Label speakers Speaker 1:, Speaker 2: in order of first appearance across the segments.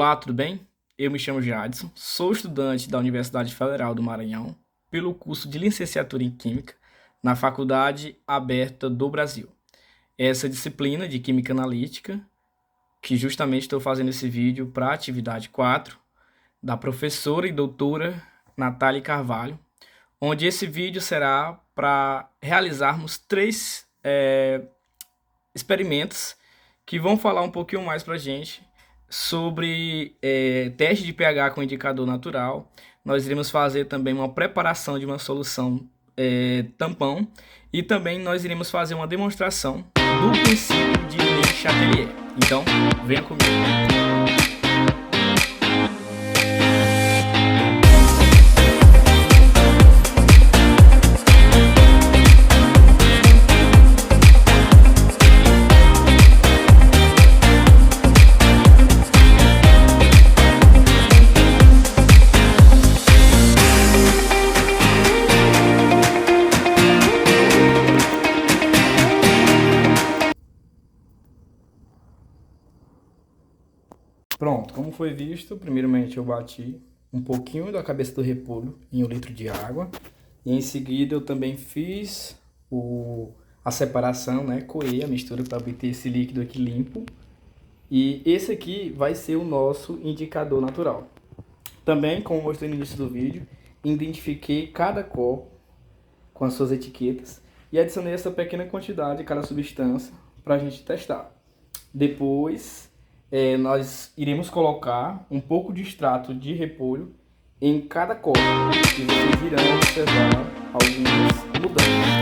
Speaker 1: Olá, tudo bem? Eu me chamo Jadson, sou estudante da Universidade Federal do Maranhão, pelo curso de Licenciatura em Química, na Faculdade Aberta do Brasil. Essa disciplina de Química Analítica, que justamente estou fazendo esse vídeo para a atividade 4, da professora e doutora Natália Carvalho, onde esse vídeo será para realizarmos três experimentos que vão falar um pouquinho mais para a gente sobre teste de pH com indicador natural. Nós iremos fazer também uma preparação de uma solução tampão e também nós iremos fazer uma demonstração do princípio de Le-Chatelier. Então, venha comigo. Pronto, como foi visto, primeiramente eu bati um pouquinho da cabeça do repolho em 1 litro de água. E em seguida eu também fiz a separação, né? Coei a mistura para obter esse líquido aqui limpo. E esse aqui vai ser o nosso indicador natural. Também, como mostrei no início do vídeo, identifiquei cada copo com as suas etiquetas e adicionei essa pequena quantidade de cada substância para a gente testar. Depois nós iremos colocar um pouco de extrato de repolho em cada copo e vocês irão observar algumas mudanças.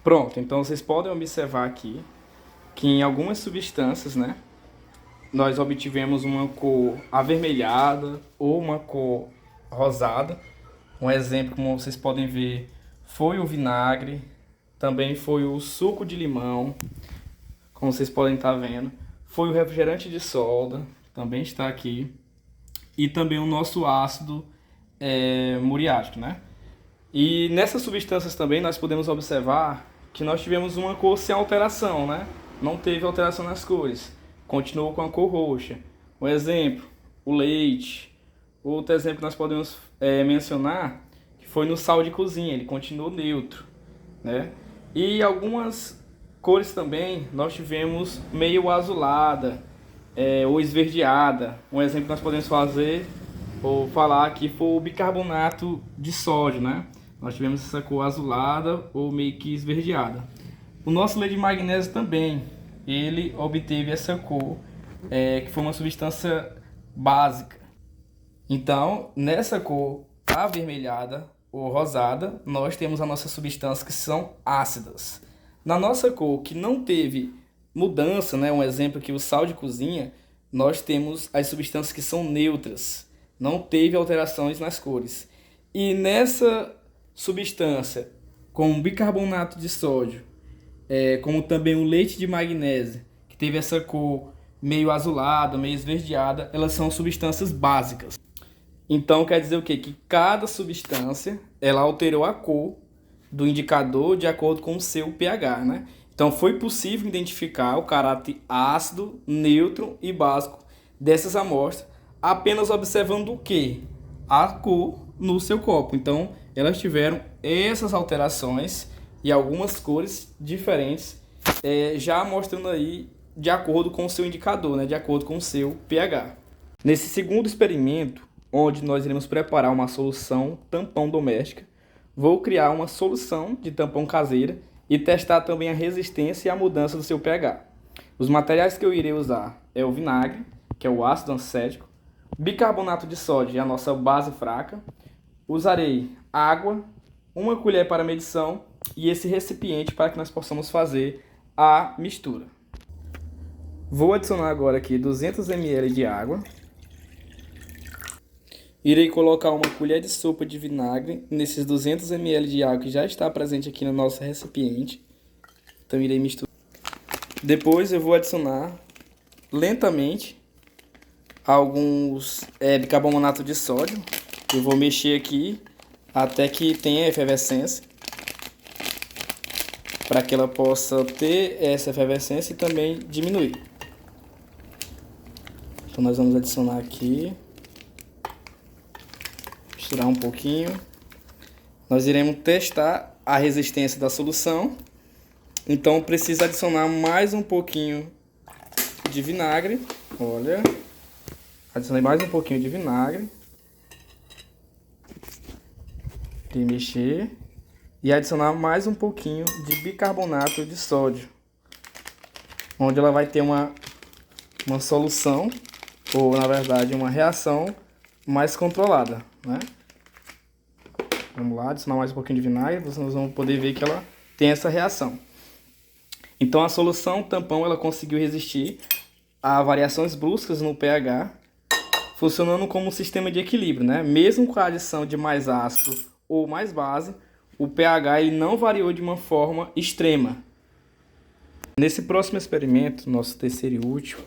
Speaker 1: Pronto, então vocês podem observar aqui que em algumas substâncias, né, nós obtivemos uma cor avermelhada ou uma cor rosada. Um exemplo, como vocês podem ver, foi o vinagre, também foi o suco de limão, como vocês podem estar vendo, foi o refrigerante de soda, também está aqui, e também o nosso ácido muriático, né? E nessas substâncias também nós podemos observar que nós tivemos uma cor sem alteração, né? Não teve alteração nas cores, continuou com a cor roxa. Um exemplo, o leite. Outro exemplo que nós podemos mencionar, que foi no sal de cozinha, ele continuou neutro, né? E algumas cores também nós tivemos meio azulada ou esverdeada. Um exemplo que nós podemos fazer ou falar aqui foi o bicarbonato de sódio, né? Nós tivemos essa cor azulada ou meio que esverdeada. O nosso leite de magnésio também, ele obteve essa cor, que foi uma substância básica. Então, nessa cor avermelhada ou rosada, nós temos as nossas substâncias que são ácidas. Na nossa cor, que não teve mudança, né? Um exemplo aqui, o sal de cozinha, nós temos as substâncias que são neutras. Não teve alterações nas cores. E nessa substância, como bicarbonato de sódio, como também o leite de magnésio, que teve essa cor meio azulada, meio esverdeada, elas são substâncias básicas. Então quer dizer o quê? Que cada substância ela alterou a cor do indicador de acordo com o seu pH, né? Então foi possível identificar o caráter ácido, neutro e básico dessas amostras apenas observando o quê? a cor no seu copo. Então, elas tiveram essas alterações e algumas cores diferentes, já mostrando aí de acordo com o seu indicador, né? De acordo com o seu pH. Nesse segundo experimento, onde nós iremos preparar uma solução tampão doméstica, vou criar uma solução de tampão caseira e testar também a resistência e a mudança do seu pH. Os materiais que eu irei usar é o vinagre, que é o ácido acético, bicarbonato de sódio, a nossa base fraca. Usarei água, 1 colher para medição e esse recipiente para que nós possamos fazer a mistura. Vou adicionar agora aqui 200 ml de água. Irei colocar 1 colher de sopa de vinagre nesses 200 ml de água que já está presente aqui no nosso recipiente. Então irei misturar. Depois eu vou adicionar lentamente alguns bicarbonato de sódio. Eu vou mexer aqui até que tenha efervescência, para que ela possa ter essa efervescência e também diminuir. Então nós vamos adicionar aqui, misturar um pouquinho. Nós iremos testar a resistência da solução. Então precisa adicionar mais um pouquinho de vinagre. Olha, adicionei mais um pouquinho de vinagre. E mexer. E adicionar mais um pouquinho de bicarbonato de sódio, onde ela vai ter uma solução, ou na verdade uma reação mais controlada, né? Vamos lá, adicionar mais um pouquinho de vinagre, vocês vão poder ver que ela tem essa reação. Então a solução tampão ela conseguiu resistir a variações bruscas no pH, funcionando como um sistema de equilíbrio, né? Mesmo com a adição de mais ácido ou mais base, o pH ele não variou de uma forma extrema. Nesse próximo experimento, nosso terceiro e último,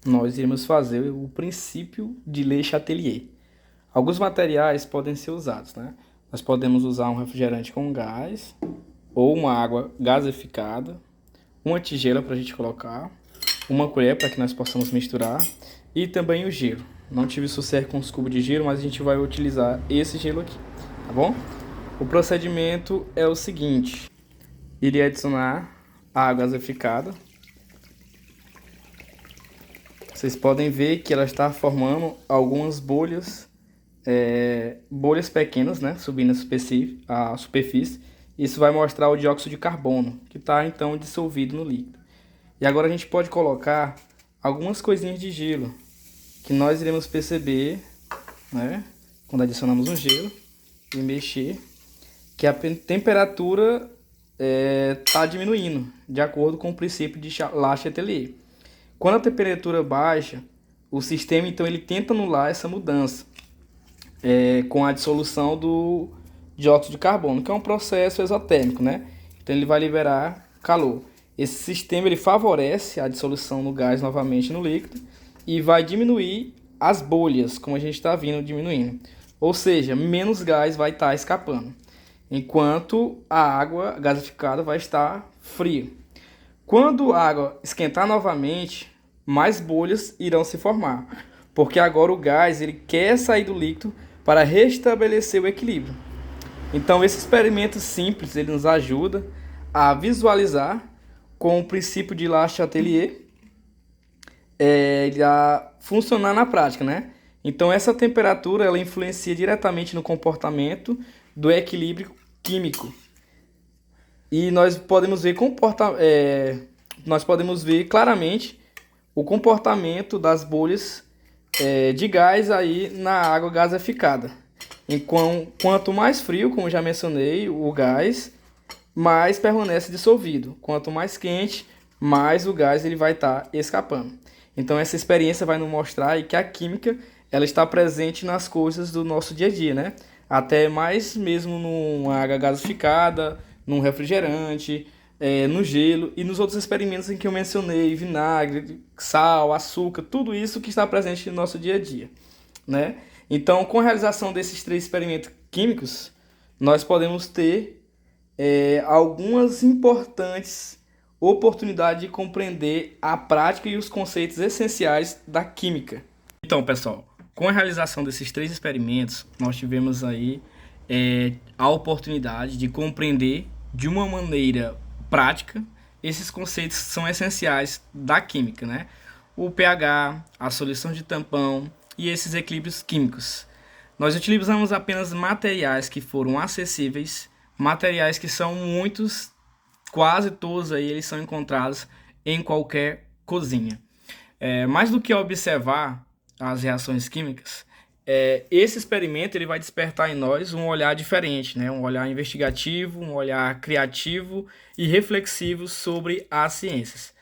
Speaker 1: nós iremos fazer o princípio de Le Chatelier. Alguns materiais podem ser usados, né? Nós podemos usar um refrigerante com gás, ou uma água gaseificada, uma tigela para a gente colocar, 1 colher para que nós possamos misturar, e também o gelo. Não tive sucesso com os cubos de gelo, mas a gente vai utilizar esse gelo aqui, tá bom? O procedimento é o seguinte: irei adicionar a água gaseificada. Vocês podem ver que ela está formando algumas bolhas, bolhas pequenas, né, subindo a superfície. Isso vai mostrar o dióxido de carbono, que está então dissolvido no líquido. E agora a gente pode colocar algumas coisinhas de gelo, que nós iremos perceber, né, quando adicionamos o gelo e mexer, que a temperatura está diminuindo, de acordo com o princípio de Le Chatelier. Quando a temperatura baixa, o sistema então ele tenta anular essa mudança com a dissolução do dióxido de carbono, que é um processo exotérmico, né? Então ele vai liberar calor. Esse sistema ele favorece a dissolução do gás novamente no líquido e vai diminuir as bolhas, como a gente está vendo diminuindo. Ou seja, menos gás vai estar escapando, enquanto a água gasificada vai estar fria. Quando a água esquentar novamente, mais bolhas irão se formar, porque agora o gás ele quer sair do líquido para restabelecer o equilíbrio. Então esse experimento simples ele nos ajuda a visualizar com o princípio de Le Chatelier a funcionar na prática, né? Então essa temperatura ela influencia diretamente no comportamento do equilíbrio químico. E nós podemos ver claramente o comportamento das bolhas de gás aí na água gaseificada. Quanto mais frio, como já mencionei, o gás, mais permanece dissolvido. Quanto mais quente, mais o gás ele vai estar escapando. Então essa experiência vai nos mostrar aí que a química ela está presente nas coisas do nosso dia a dia, né? Até mais mesmo numa água gasificada, num refrigerante, no gelo e nos outros experimentos em que eu mencionei, vinagre, sal, açúcar, tudo isso que está presente no nosso dia a dia, né? Então, com a realização desses 3 experimentos químicos, nós podemos ter algumas importantes oportunidades de compreender a prática e os conceitos essenciais da química. Então, pessoal, Com a realização desses 3 experimentos, nós tivemos aí a oportunidade de compreender de uma maneira prática esses conceitos que são essenciais da química, né? O pH, a solução de tampão e esses equilíbrios químicos. Nós utilizamos apenas materiais que foram acessíveis, materiais que são muitos, quase todos aí eles são encontrados em qualquer cozinha. Mais do que observar as reações químicas, esse experimento ele vai despertar em nós um olhar diferente, né? Um olhar investigativo, um olhar criativo e reflexivo sobre as ciências.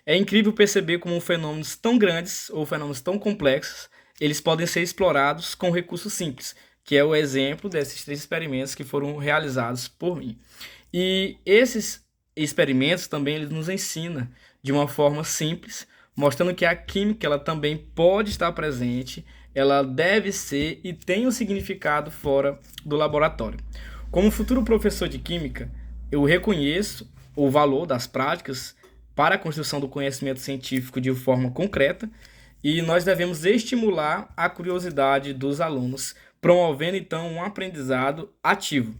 Speaker 1: É incrível perceber como fenômenos tão grandes ou fenômenos tão complexos eles podem ser explorados com recursos simples, que é o exemplo desses 3 experimentos que foram realizados por mim. E esses experimentos também eles nos ensinam de uma forma simples, mostrando que a química ela também pode estar presente, ela deve ser e tem um significado fora do laboratório. Como futuro professor de química, eu reconheço o valor das práticas para a construção do conhecimento científico de forma concreta e nós devemos estimular a curiosidade dos alunos, promovendo então um aprendizado ativo.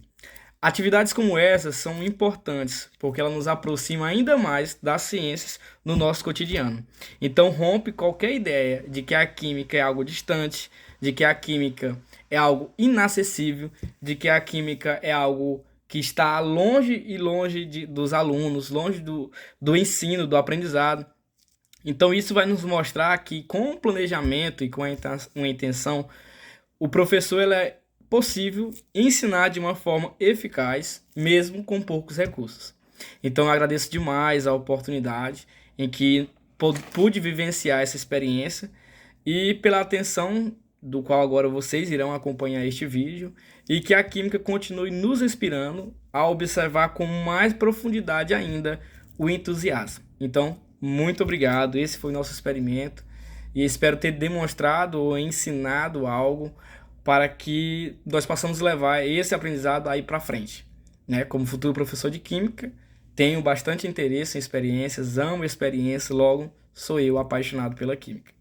Speaker 1: Atividades como essas são importantes porque elas nos aproximam ainda mais das ciências no nosso cotidiano. Então rompe qualquer ideia de que a química é algo distante, de que a química é algo inacessível, de que a química é algo que está longe e longe dos alunos, longe do ensino, do aprendizado. Então isso vai nos mostrar que com o planejamento e com uma intenção, o professor é possível ensinar de uma forma eficaz, mesmo com poucos recursos. Então eu agradeço demais a oportunidade em que pude vivenciar essa experiência e pela atenção do qual agora vocês irão acompanhar este vídeo e que a química continue nos inspirando a observar com mais profundidade ainda o entusiasmo. Então, muito obrigado, esse foi o nosso experimento e espero ter demonstrado ou ensinado algo para que nós possamos levar esse aprendizado aí para frente, né? Como futuro professor de química, tenho bastante interesse em experiências, amo experiências, logo sou eu apaixonado pela química.